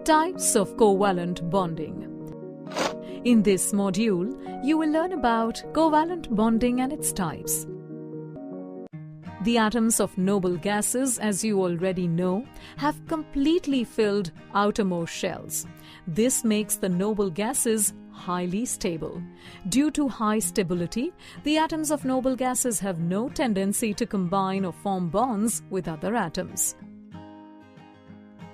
Types of covalent bonding. In this module, you will learn about covalent bonding and its types. The atoms of noble gases, as you already know, have completely filled outermost shells. This makes the noble gases highly stable. Due to high stability, the atoms of noble gases have no tendency to combine or form bonds with other atoms.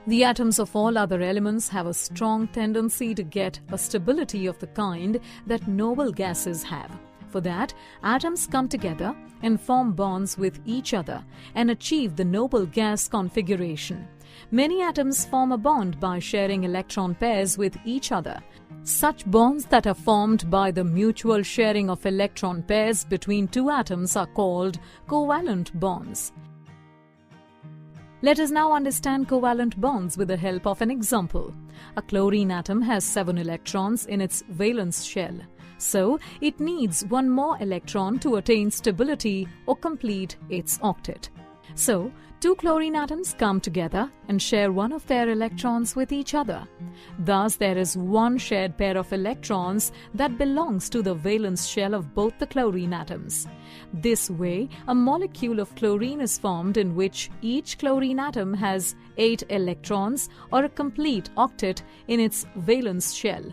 The atoms of all other elements have a strong tendency to get a stability of the kind that noble gases have. For that, atoms come together and form bonds with each other and achieve the noble gas configuration. Many atoms form a bond by sharing electron pairs with each other. Such bonds that are formed by the mutual sharing of electron pairs between two atoms are called covalent bonds. Let us now understand covalent bonds with the help of an example. A chlorine atom has 7 electrons in its valence shell. So, it needs one more electron to attain stability or complete its octet. So, 2 chlorine atoms come together and share one of their electrons with each other. Thus, there is one shared pair of electrons that belongs to the valence shell of both the chlorine atoms. This way, a molecule of chlorine is formed in which each chlorine atom has 8 electrons or a complete octet in its valence shell.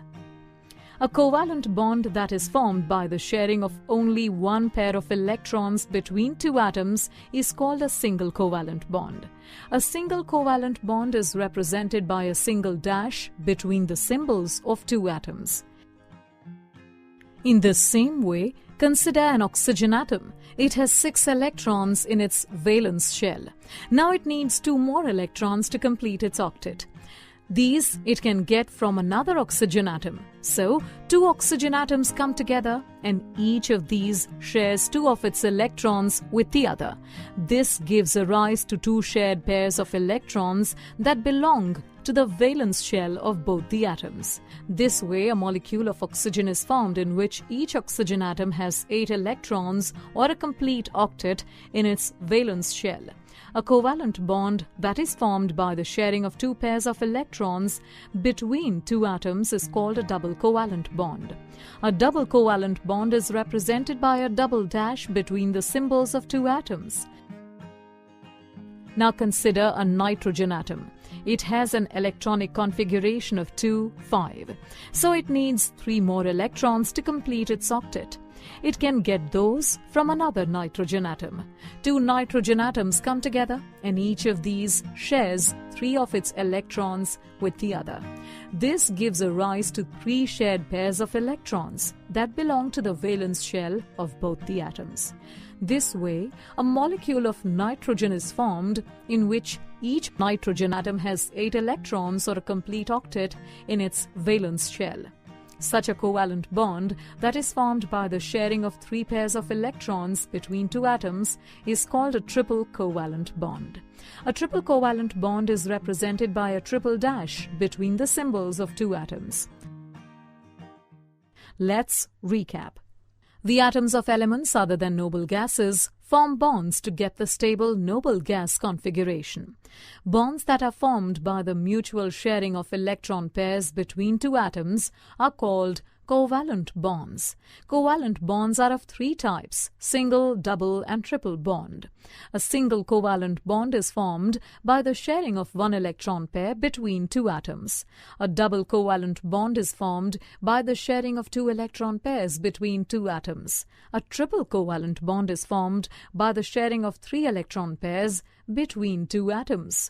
A covalent bond that is formed by the sharing of only one pair of electrons between two atoms is called a single covalent bond. A single covalent bond is represented by a single dash between the symbols of two atoms. In the same way, consider an oxygen atom. It has 6 electrons in its valence shell. Now it needs 2 more electrons to complete its octet. These it can get from another oxygen atom. So, 2 oxygen atoms come together and each of these shares 2 of its electrons with the other. This gives a rise to 2 shared pairs of electrons that belong to the valence shell of both the atoms. This way, a molecule of oxygen is formed in which each oxygen atom has 8 electrons or a complete octet in its valence shell. A covalent bond that is formed by the sharing of 2 pairs of electrons between 2 atoms is called a double covalent bond. A double covalent bond is represented by a double dash between the symbols of 2 atoms. Now consider a nitrogen atom. It has an electronic configuration of 2, 5. So it needs 3 more electrons to complete its octet. It can get those from another nitrogen atom. 2 nitrogen atoms come together and each of these shares 3 of its electrons with the other. This gives a rise to 3 shared pairs of electrons that belong to the valence shell of both the atoms. This way, a molecule of nitrogen is formed in which each nitrogen atom has 8 electrons or a complete octet in its valence shell. Such a covalent bond that is formed by the sharing of 3 pairs of electrons between 2 atoms is called a triple covalent bond. A triple covalent bond is represented by a triple dash between the symbols of 2 atoms. Let's recap. The atoms of elements other than noble gases form bonds to get the stable noble gas configuration. Bonds that are formed by the mutual sharing of electron pairs between 2 atoms are called covalent bonds. Covalent bonds are of 3 types: single, double, and triple bond. A single covalent bond is formed by the sharing of 1 electron pair between 2 atoms. A double covalent bond is formed by the sharing of 2 electron pairs between 2 atoms. A triple covalent bond is formed by the sharing of 3 electron pairs between 2 atoms.